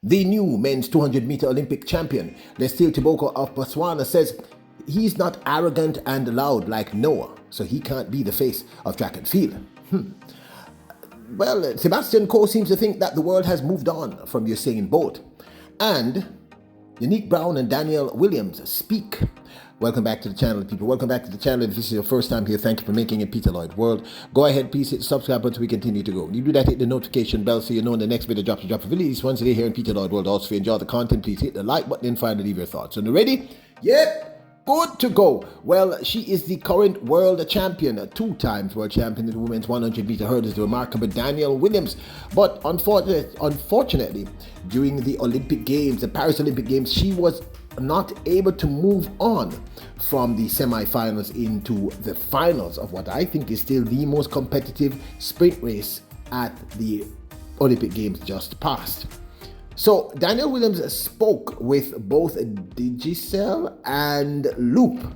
The new men's 200-meter Olympic champion, LETSILE Tebogo of Botswana, says he's not arrogant and loud like Noah, so he can't be the face of track and field. Well, Sebastian Coe seems to think that the world has moved on from USAIN Bolt. And Janique Brown and Danielle Williams speak. Welcome back to the channel, people. Welcome back to the channel. If this is your first time here, thank you for making it Peter Lloyd World. Go ahead, please hit the subscribe button so we continue to go. When you do that, hit the notification bell so you know when the next video drops. Drop a video each Wednesday here in Peter Lloyd World. Also, if you enjoy the content, please hit the like button and finally leave your thoughts. So, ready? Yep. Good to go. Well, she is the current world champion, 2 times world champion in the women's 100-meter hurdles, the remarkable Danielle Williams. But unfortunately, during the Olympic Games, the Paris Olympic Games, she was not able to move on from the semi-finals into the finals of what I think is still the most competitive sprint race at the Olympic Games just passed. So Danielle Williams spoke with both Digicel and Loop,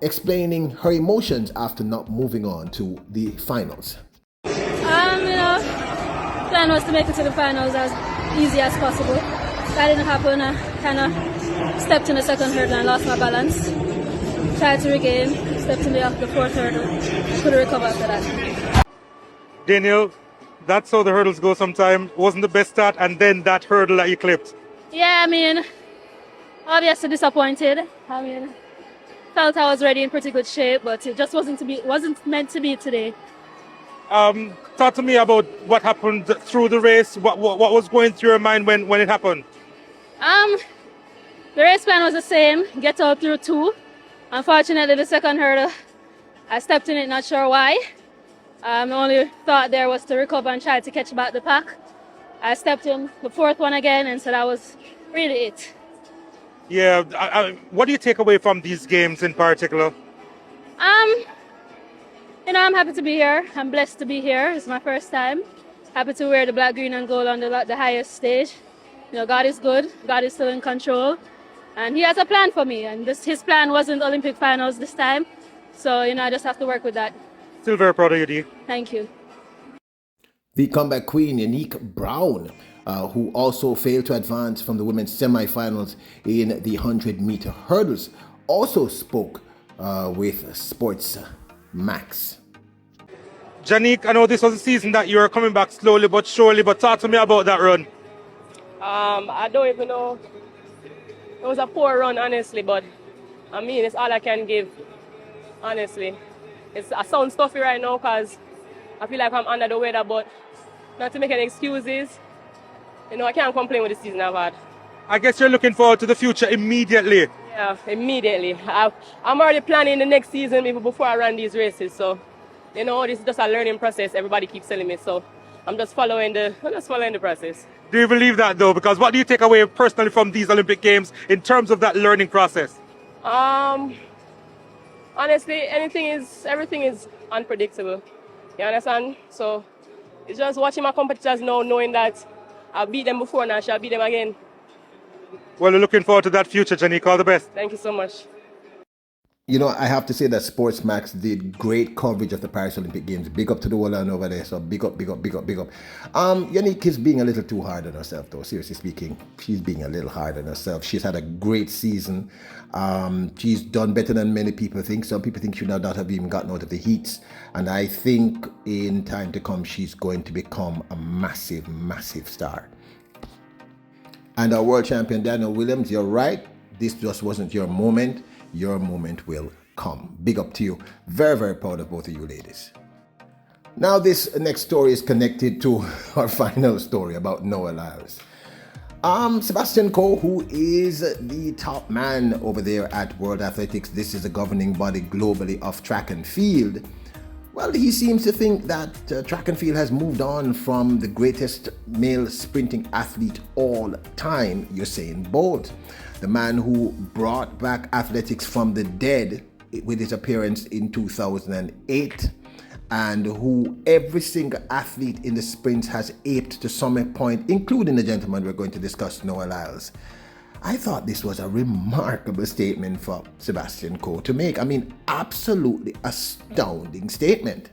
explaining her emotions after not moving on to the finals. Plan was to make it to the finals as easy as possible. That didn't happen. I kind of stepped in the second hurdle and lost my balance. Tried to regain, stepped in the fourth hurdle, couldn't recover after that. Danielle, that's how the hurdles go sometimes. Wasn't the best start, and then that hurdle that you clipped. Yeah, obviously disappointed. Felt I was ready in pretty good shape, but it just wasn't meant to be today. Talk to me about what happened through the race. What was going through your mind when it happened? The race plan was the same. Get out through 2. Unfortunately, the second hurdle, I stepped in it, not sure why. The only thought there was to recover and try to catch back the pack. I stepped in the 4th one again, and so that was really it. Yeah, what do you take away from these games in particular? I'm happy to be here. I'm blessed to be here. It's my first time. Happy to wear the black, green, and gold on the highest stage. God is good. God is still in control. And he has a plan for me. And his plan wasn't Olympic finals this time. So, I just have to work with that. Still very proud of you, Dee. Thank you. The comeback queen, Janique Brown, who also failed to advance from the women's semi-finals in the 100-meter hurdles, also spoke with Sports Max. Janique, I know this was a season that you were coming back slowly but surely, but talk to me about that run. I don't even know. It was a poor run, honestly, but it's all I can give, honestly. I sound stuffy right now because I feel like I'm under the weather, but not to make any excuses. I can't complain with the season I've had. I guess you're looking forward to the future immediately. Yeah, immediately. I'm already planning the next season even before I run these races, so this is just a learning process. Everybody keeps telling me, so I'm just following the process. Do you believe that though? Because what do you take away personally from these Olympic Games in terms of that learning process? Honestly, everything is unpredictable. You understand? So it's just watching my competitors now, knowing that I beat them before and I shall beat them again. Well, we're looking forward to that future, Janique. All the best. Thank you so much. I have to say that Sports Max did great coverage of the Paris Olympic Games. Big up to the whole line over there. So big up. Janique is being a little too hard on herself, though. Seriously speaking, she's being a little hard on herself. She's had a great season. She's done better than many people think. Some people think she would not have even gotten out of the heats. And I think in time to come, she's going to become a massive, massive star. And our world champion, Danielle Williams, you're right. This just wasn't your moment. Your moment will come. Big up to you. Very, very proud of both of you ladies. Now this next story is connected to our final story about Noah Lyles. Sebastian Coe, who is the top man over there at World Athletics, this is the governing body globally of track and field. Well, he seems to think that track and field has moved on from the greatest male sprinting athlete all time, Usain Bolt. The man who brought back athletics from the dead with his appearance in 2008, and who every single athlete in the sprints has aped to some point, including the gentleman we're going to discuss, Noah Lyles. I thought this was a remarkable statement for Sebastian Coe to make. Absolutely astounding statement.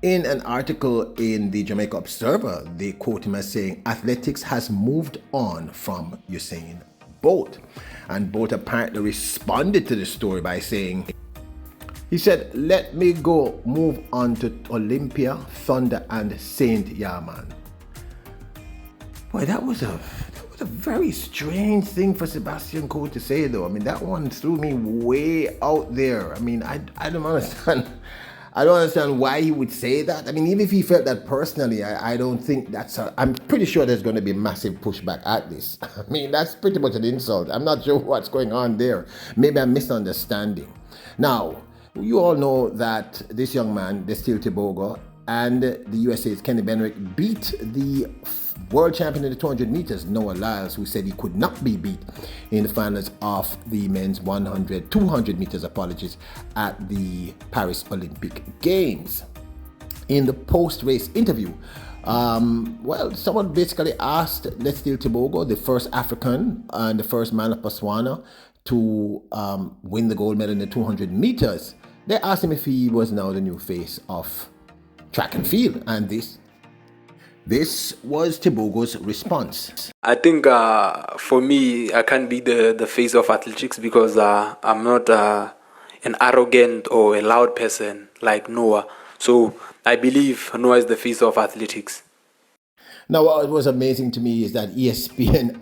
In an article in the Jamaica Observer, they quote him as saying, athletics has moved on from Usain Bolt. And Bolt apparently responded to the story by saying, he said, let me go move on to Olympia, Thunder, and Saint Yaman. Boy, that was a very strange thing for Sebastian Coe to say, though. I mean, that one threw me way out there. I mean, I don't understand. I don't understand why he would say that. I mean, even if he felt that personally, I don't think I'm pretty sure there's going to be massive pushback at this. I mean, that's pretty much an insult. I'm not sure what's going on there. Maybe I'm misunderstanding. Now, you all know that this young man, LETSILE Tebogo, and the USA's Kenny Benrick beat the world champion in the 200 meters, Noah Lyles, who said he could not be beat in the finals of the men's 200 meters, at the Paris Olympic Games. In the post-race interview, someone basically asked LETSILE Tebogo, the first African and the first man of Botswana to win the gold medal in the 200 meters. They asked him if he was now the new face of track and field, and this was Tebogo's response. I think for me, I can't be the face of athletics because I'm not an arrogant or a loud person like Noah. So I believe Noah is the face of athletics. Now, what was amazing to me is that ESPN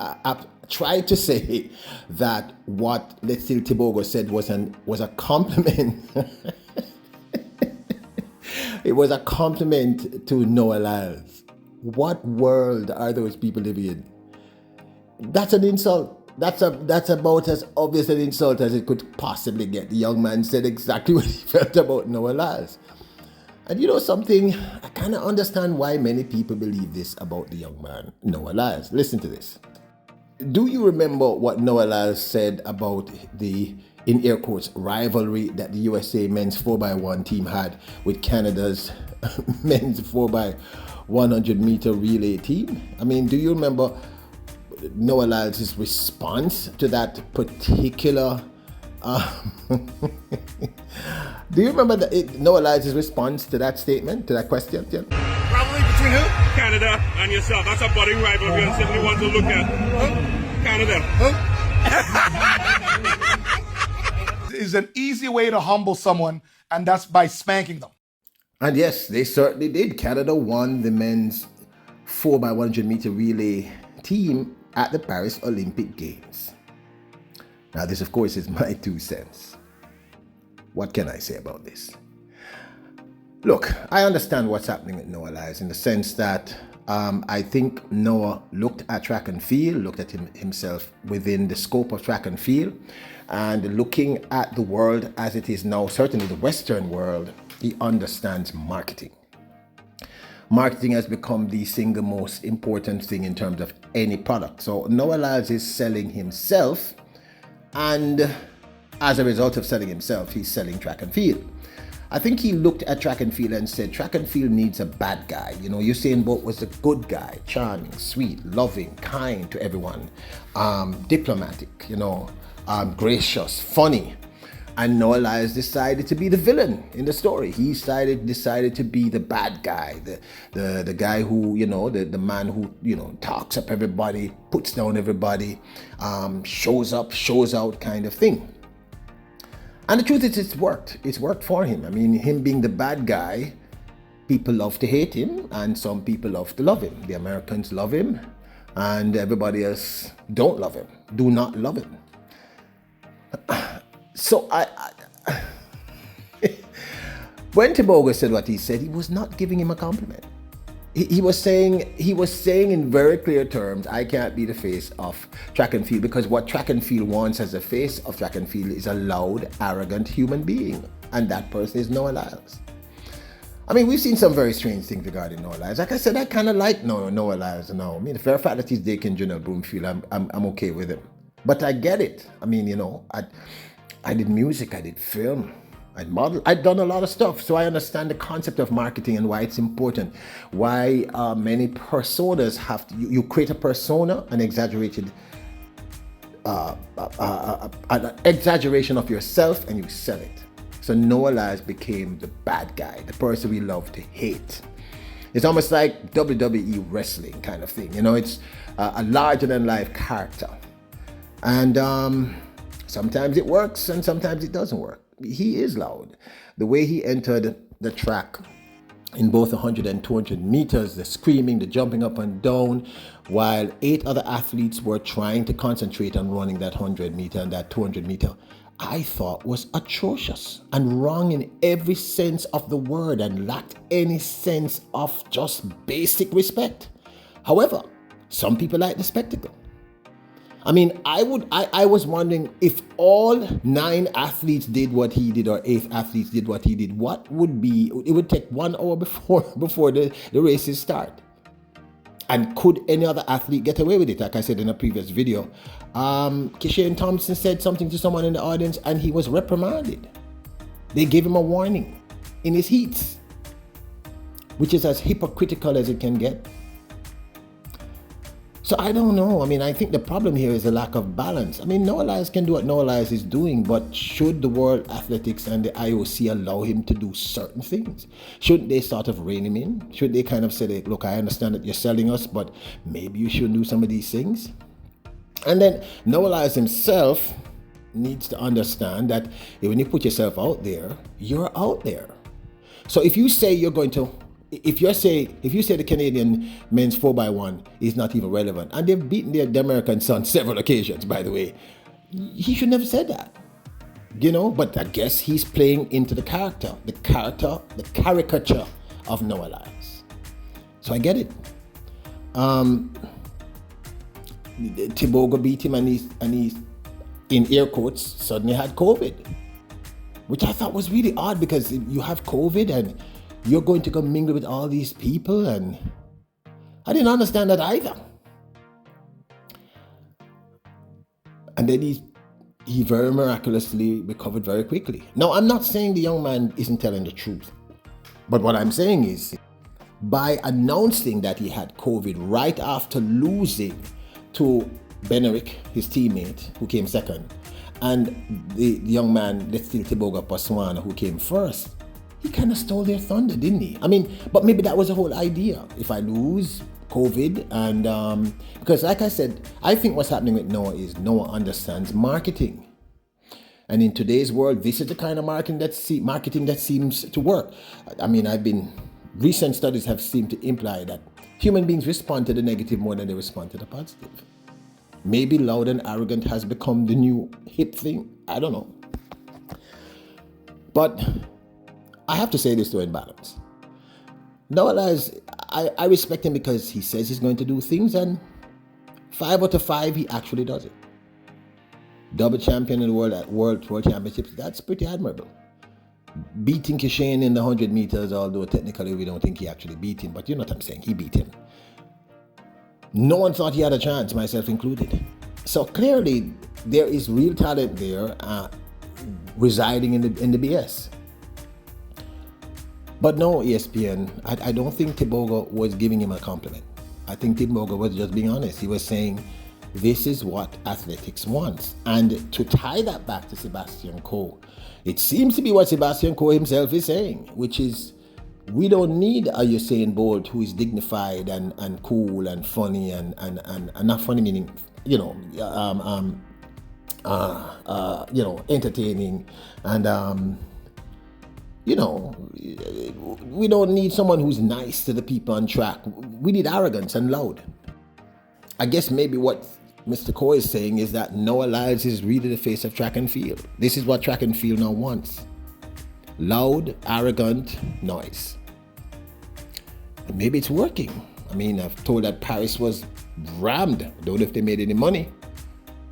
tried to say that what LETSILE Tebogo said was a compliment. It was a compliment to Noah Lyles. What world are those people living in? That's an insult. That's about as obvious an insult as it could possibly get. The young man said exactly what he felt about Noah Lyles. And you know something? I kind of understand why many people believe this about the young man, Noah Lyles. Listen to this. Do you remember what Noah Lyles said about the, in air quotes, rivalry that the USA men's 4x1 team had with Canada's men's 4x100 meter relay team? I mean, do you remember Noah Lyles' response to that particular... do you remember Noah Lyles' response to that statement, to that question? Yeah? Rivalry between who? Canada and yourself. That's a budding rivalry and certainly one to look at. Canada. Is an easy way to humble someone, and that's by spanking them. And yes, they certainly did. Canada won the men's 4x100 meter relay team at the Paris Olympic Games. Now, this, of course, is my 2 cents. What can I say about this? Look, I understand what's happening with Noah Lyles in the sense that I think Noah looked at track and field, looked at himself within the scope of track and field, and looking at the world as it is now, certainly the Western world, he understands marketing. Marketing has become the single most important thing in terms of any product. So Noah Lyles is selling himself, and as a result of selling himself, he's selling track and field. I think he looked at track and field and said, track and field needs a bad guy. You know, Usain Bolt was a good guy, charming, sweet, loving, kind to everyone, diplomatic, gracious, funny. And Noah Lyles decided to be the villain in the story. He decided to be the bad guy, the guy who, the man who, talks up everybody, puts down everybody, shows up, shows out kind of thing. And the truth is, it's worked. It's worked for him. I mean, him being the bad guy, people love to hate him, and some people love to love him. The Americans love him, and everybody else don't love him, do not love him. So when Tebogo said what he said, he was not giving him a compliment. He was saying in very clear terms, I can't be the face of track and field, because what track and field wants as a face of track and field is a loud, arrogant human being, and that person is Noah Lyles. I mean, we've seen some very strange things regarding Noah Lyles. Like I said, I kind of like Noah Lyles now. I mean, the very fact that he's dating Janelle Broomfield, I'm okay with him. But I get it. I mean, I did music, I did film, I modeled, I'd done a lot of stuff. So I understand the concept of marketing and why it's important. Why many personas have to, you create a persona, an exaggerated, an exaggeration of yourself, and you sell it. So Noah Lyles became the bad guy, the person we love to hate. It's almost like WWE wrestling kind of thing. You know, it's a larger than life character. And sometimes it works and sometimes it doesn't work. He is loud. The way he entered the track in both 100 and 200 meters, the screaming, the jumping up and down, while 8 other athletes were trying to concentrate on running that 100 meter and that 200 meter, I thought was atrocious and wrong in every sense of the word and lacked any sense of just basic respect. However, some people like the spectacle. I mean, I was wondering if all 9 athletes did what he did or 8 athletes did what he did, what would be, it would take 1 hour before the races start. And could any other athlete get away with it? Like I said in a previous video, Kishane Thompson said something to someone in the audience and he was reprimanded. They gave him a warning in his heats, which is as hypocritical as it can get. So I don't know. I mean, I think the problem here is a lack of balance. I mean, Noah Lyles can do what Noah Lyles is doing, but should the World Athletics and the IOC allow him to do certain things? Shouldn't they sort of rein him in? Should they kind of say, look, I understand that you're selling us, but maybe you should do some of these things? And then Noah Lyles himself needs to understand that when you put yourself out there, you're out there. So if you say you're going to, if you say the Canadian men's 4x1 is not even relevant, and they've beaten the American son several occasions, by the way, he should never said that, you know. But I guess he's playing into the caricature of Noah Lyles. So I get it. Tebogo beat him, and he's in air quotes suddenly had COVID, which I thought was really odd because you have COVID and you're going to go mingle with all these people, and I didn't understand that either. And then he very miraculously recovered very quickly. Now, I'm not saying the young man isn't telling the truth, but what I'm saying is, by announcing that he had COVID right after losing to Benerick, his teammate, who came second, and the young man, LETSILE Tebogo Paswana, who came first, he kind of stole their thunder, didn't he? I mean, but maybe that was the whole idea. If I lose COVID, and because like I said, I think what's happening with Noah is Noah understands marketing. And in today's world, this is the kind of marketing that seems to work. I mean, recent studies have seemed to imply that human beings respond to the negative more than they respond to the positive. Maybe loud and arrogant has become the new hip thing. I don't know. But I have to say this to in balance. Noah Lyles, I respect him because he says he's going to do things, and 5 out of 5 he actually does it. Double champion in the world championships, that's pretty admirable. Beating Kishane in the 100 meters, although technically we don't think he actually beat him, but you know what I'm saying, he beat him. No one thought he had a chance, myself included. So clearly there is real talent there residing in the BS. But no, ESPN, I don't think Tebogo was giving him a compliment. I think Tebogo was just being honest. He was saying, this is what athletics wants. And to tie that back to Sebastian Coe, it seems to be what Sebastian Coe himself is saying, which is, we don't need a Usain Bolt who is dignified and cool and funny and not funny meaning, entertaining and we don't need someone who's nice to the people on track. We need arrogance and loud. I guess maybe what Mr. Coe is saying is that Noah Lyles is really the face of track and field. This is what track and field now wants. Loud, arrogant noise. And maybe it's working. I mean, I've told that Paris was rammed. I don't know if they made any money,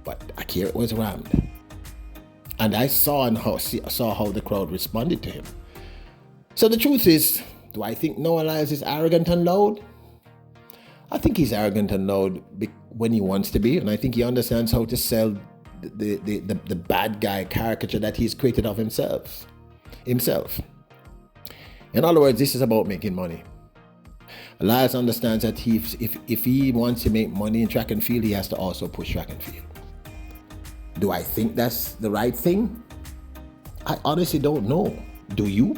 but I hear it was rammed. And I saw how the crowd responded to him. So the truth is, do I think Noah Lyles is arrogant and loud? I think he's arrogant and loud when he wants to be, and I think he understands how to sell the bad guy caricature that he's created of himself. In other words, this is about making money. Lyles understands that if he wants to make money in track and field, he has to also push track and field. Do I think that's the right thing? I honestly don't know. Do you?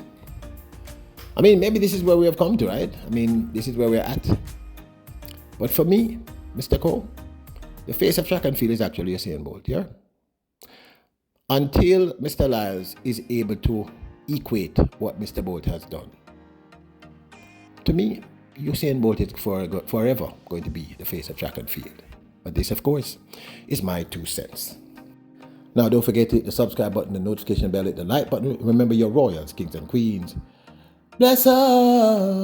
I mean, maybe this is where we have come to, right? I mean, this is where we're at. But for me, Mr. Coe, the face of track and field is actually Usain Bolt, yeah? Until Mr. Lyles is able to equate what Mr. Bolt has done, to me, Usain Bolt is forever going to be the face of track and field. But this, of course, is my 2 cents. Now, don't forget to hit the subscribe button, the notification bell, hit the like button. Remember your royals, kings and queens. Bless us.